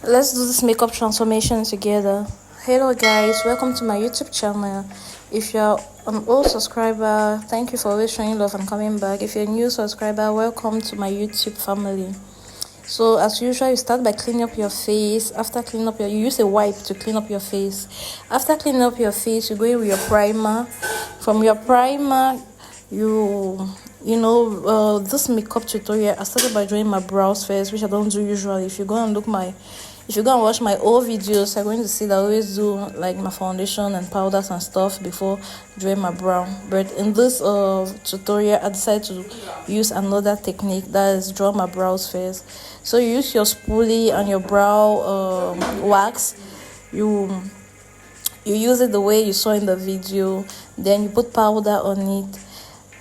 Let's do this makeup transformation together. Hello guys, welcome to my YouTube channel. If you're an old subscriber, thank you for always showing love and coming back. If you're a new subscriber, welcome to my YouTube family. So as usual, you start by cleaning up your face. After cleaning up you use a wipe to clean up your face. After cleaning up your face, you go in with your primer. From your primer, this makeup tutorial, I started by drawing my brows first, which I don't do usually. If you go and watch my old videos, you're going to see that I always do like my foundation and powders and stuff before drawing my brow. But in this tutorial, I decided to use another technique, that is draw my brows first. So you use your spoolie and your brow wax. You use it the way you saw in the video. Then you put powder on it.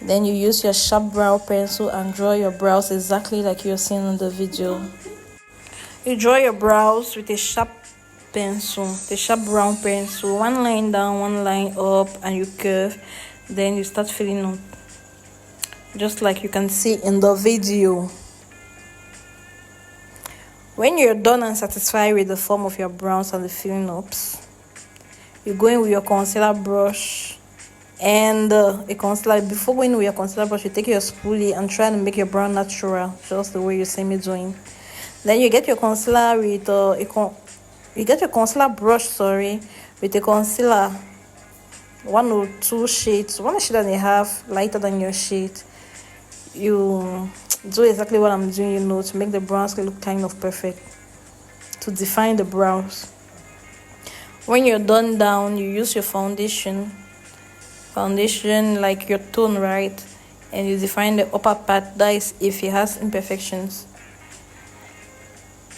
Then you use your sharp brow pencil and draw your brows exactly like you're seeing in the video. You draw your brows with a sharp pencil, the sharp brown pencil, one line down, one line up, and you curve. Then you start filling up, just like you can see in the video. When you're done and satisfied with the form of your brows and the filling ups, you go in with your concealer brush and a concealer. Before going with your concealer brush, you take your spoolie and try to make your brow natural, just the way you see me doing. Then you get your concealer with you get your concealer brush, with a concealer, one or two shades, one shade and a half lighter than your shade. You do exactly what I'm doing, to make the brows look kind of perfect, to define the brows. When you're done down, you use your foundation like your tone, right? And you define the upper part, that is if it has imperfections.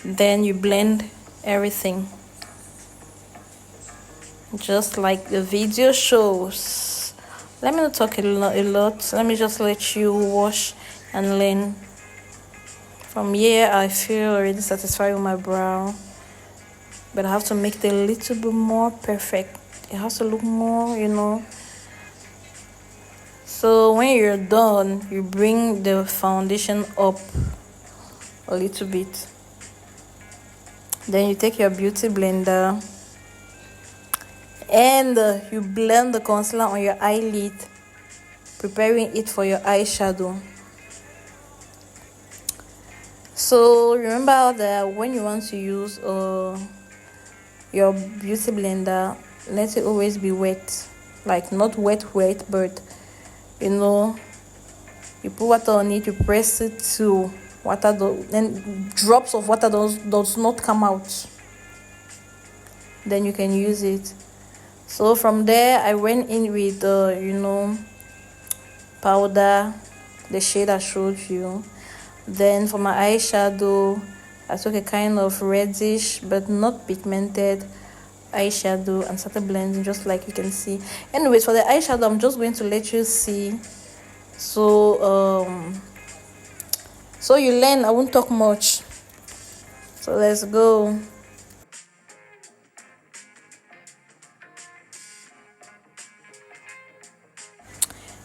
Then you blend everything just like the video shows. Let me not talk a lot. Let me just let you watch and learn. From here, I feel already satisfied with my brow, but I have to make it a little bit more perfect. It has to look more, So when you're done, you bring the foundation up a little bit. Then you take your beauty blender and you blend the concealer on your eyelid, preparing it for your eyeshadow. So remember that when you want to use your beauty blender, let it always be wet, like not wet, but you put water on it, you press it to water, then drops of water does not come out. Then you can use it. So from there, I went in with powder, the shade I showed you. Then for my eyeshadow, I took a kind of reddish but not pigmented eyeshadow and started blending, just like you can see. Anyways, for the eyeshadow, I'm just going to let you see. So you learn. I won't talk much. So let's go.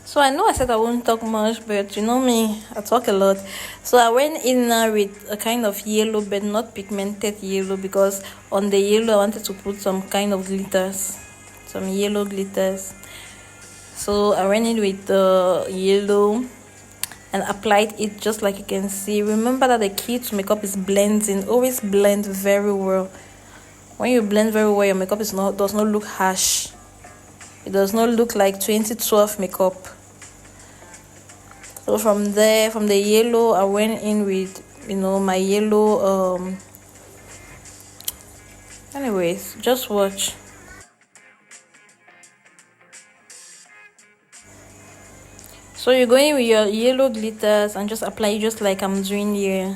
So I know I said I won't talk much, but you know me, I talk a lot. So I went in with a kind of yellow, but not pigmented yellow, because on the yellow I wanted to put some kind of glitters, some yellow glitters. So I went in with the yellow and applied it just like you can see. Remember that the key to makeup is blending. Always blend very well. When you blend very well, your makeup does not look harsh. It does not look like 2012 makeup. So from there, from the yellow, I went in with my yellow anyways, just watch. So you're going with your yellow glitters and just apply it just like I'm doing here.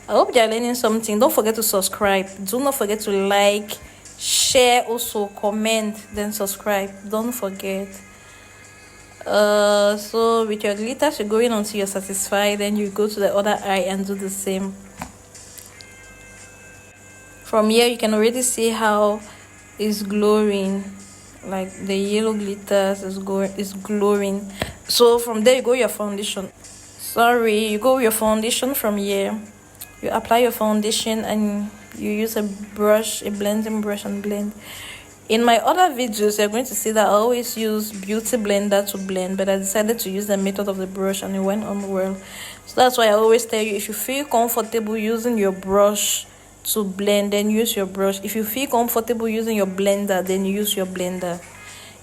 I hope you're learning something. Don't forget to subscribe. Do not forget to like, share, also comment, then subscribe. Don't forget. So with your glitters, you're going until you're satisfied. Then you go to the other eye and do the same. From here, you can already see how it's glowing. Like the yellow glitters is glowing. So from there, you go your foundation. You go your foundation from here. You apply your foundation and you use a brush, a blending brush, and blend. In my other videos, you're going to see that I always use beauty blender to blend, but I decided to use the method of the brush and it went on well. So that's why I always tell you, if you feel comfortable using your brush to blend, then use your brush. If you feel comfortable using your blender, then use your blender.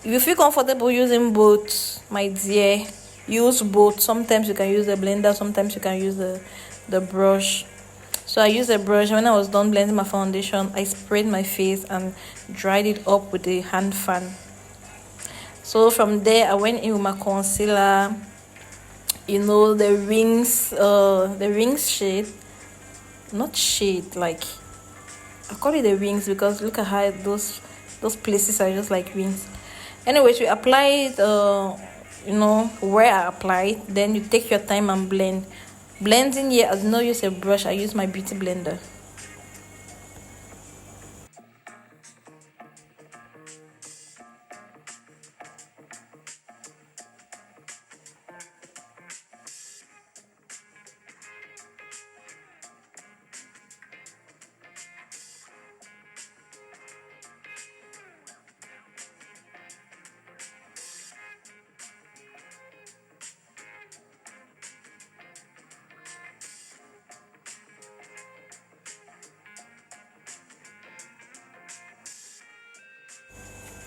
If you feel comfortable using both, my dear, use both. Sometimes you can use the blender, sometimes you can use the brush. So I used a brush. When I was done blending my foundation, I sprayed my face and dried it up with a hand fan. So from there, I went in with my concealer, the rings shade. Not shade, like, I call it the rings because look at how those places are just like rings. Anyways, we apply it, where I apply it. Then you take your time and blend. Blending here, I did not use a brush, I use my beauty blender.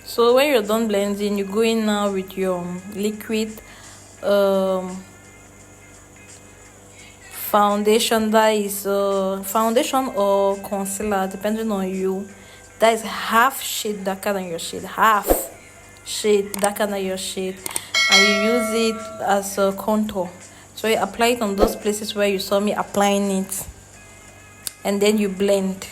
So when you're done blending, you go in now with your liquid foundation. That is foundation or concealer, depending on you. That is half shade darker than your shade, half shade darker than your shade, and you use it as a contour. So you apply it on those places where you saw me applying it, and then you blend.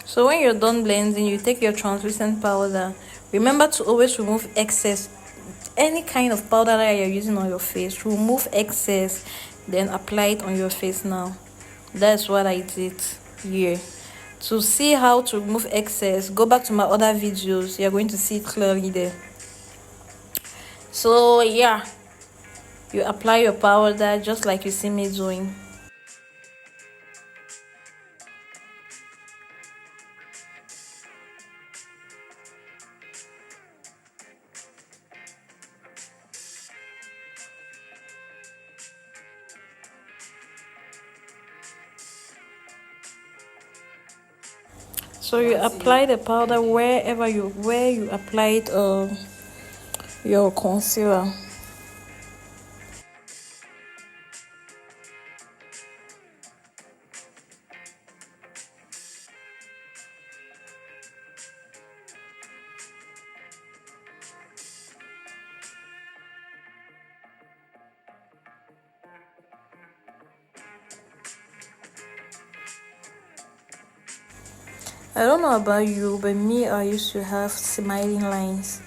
So when you're done blending, you take your translucent powder. Remember to always remove excess. Any kind of powder that you're using on your face, remove excess, then apply it on your face now. That's what I did here. To see how to remove excess, go back to my other videos. You're going to see it clearly there. So yeah, you apply your powder just like you see me doing. So you apply the powder where you applied your concealer. I don't know about you, but me, I used to have smiling lines.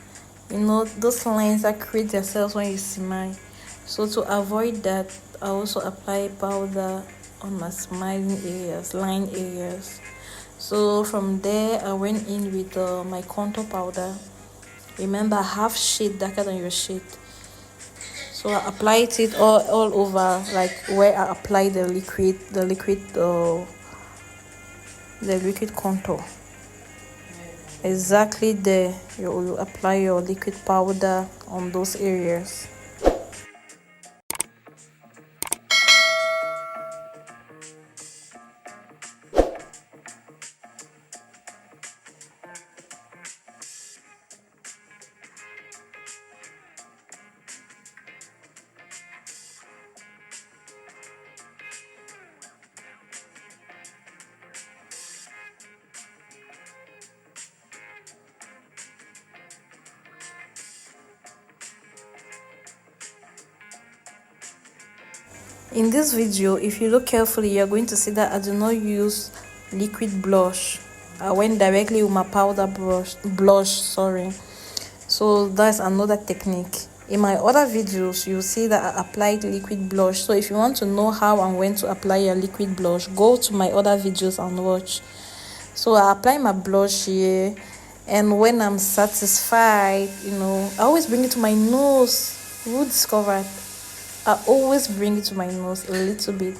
Those lines that create themselves when you smile. So to avoid that, I also apply powder on my smiling areas, line areas. So from there, I went in with my contour powder. Remember, half shade darker than your shade. So I applied it all over, like where I applied the liquid contour. Exactly there, you apply your liquid powder on those areas. In this video, if you look carefully, you're going to see that I do not use liquid blush. I went directly with my powder blush, sorry. So that's another technique. In my other videos, you'll see that I applied liquid blush. So if you want to know how and when to apply your liquid blush, go to my other videos and watch. So I apply my blush here, and when I'm satisfied, I always bring it to my nose. Who discovered? I always bring it to my nose a little bit.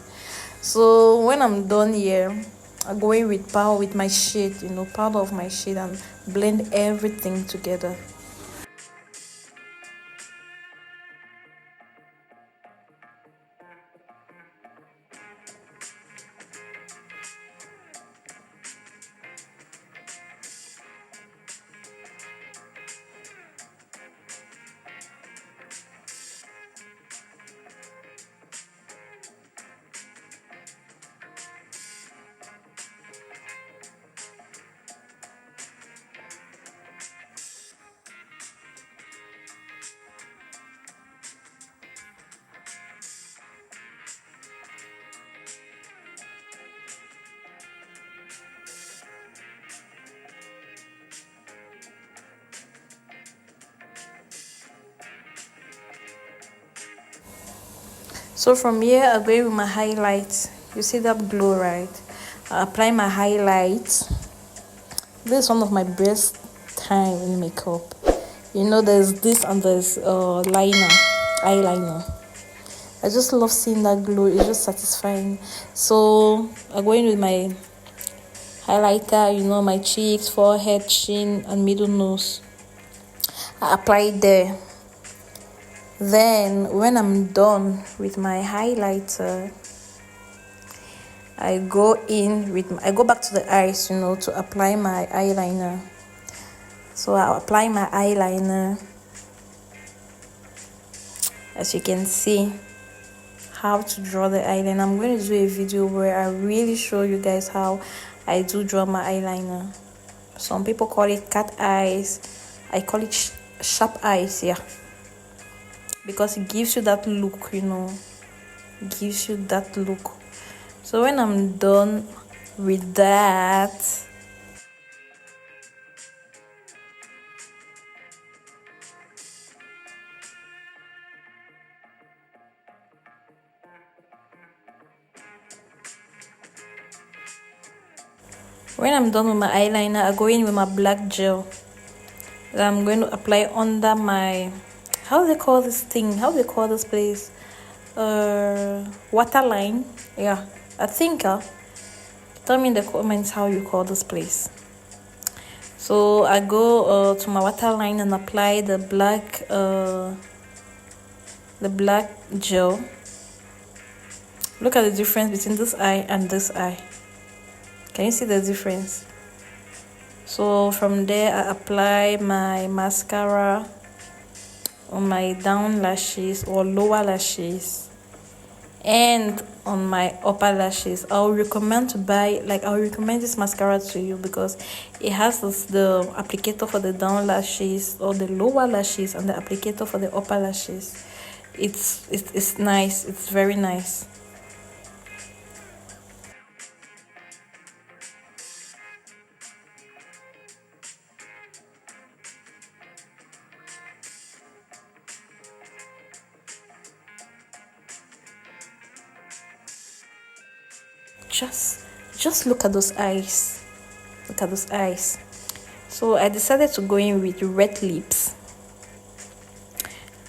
So when I'm done here, I go in with powder, with my shade, powder of my shade, and blend everything together. So from here, I go in with my highlights. You see that glow, right? I apply my highlights. This is one of my best time in makeup. There's this and there's eyeliner. I just love seeing that glow. It's just satisfying. So I go in with my highlighter, my cheeks, forehead, chin, and middle nose. I apply it there. Then when I'm done with my highlighter, I go back to the eyes, to apply my eyeliner. So I'll apply my eyeliner. As you can see, how to draw the eyeliner. I'm going to do a video where I really show you guys how I do draw my eyeliner. Some people call it cat eyes. I call it sharp eyes, yeah. Because it gives you that look, It gives you that look. So when I'm done with that, with my eyeliner, I go in with my black gel that I'm going to apply under my, how do they call this thing? How do they call this place? Waterline. Yeah, I think. Tell me in the comments how you call this place. So I go to my waterline and apply the black gel. Look at the difference between this eye and this eye. Can you see the difference? So from there, I apply my mascara on my down lashes or lower lashes and on my upper lashes. I'll recommend this mascara to you because it has the applicator for the down lashes or the lower lashes and the applicator for the upper lashes. It's nice. It's very nice. Just look at those eyes. Look at those eyes. So I decided to go in with red lips.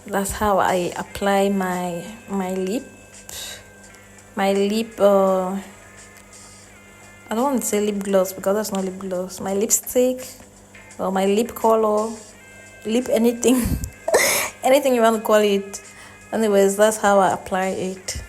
That's how I apply my lip. My lip, I don't want to say lip gloss because that's not lip gloss. My lipstick, or my lip color, lip anything, anything you want to call it. Anyways, that's how I apply it.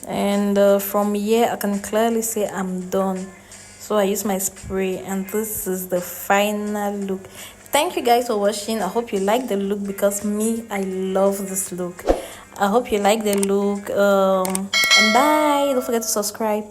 And from here I can clearly say I'm done. So I use my spray, and this is the final look. Thank you guys for watching. I hope you like the look, because me, I love this look. I hope you like the look. And bye. Don't forget to subscribe.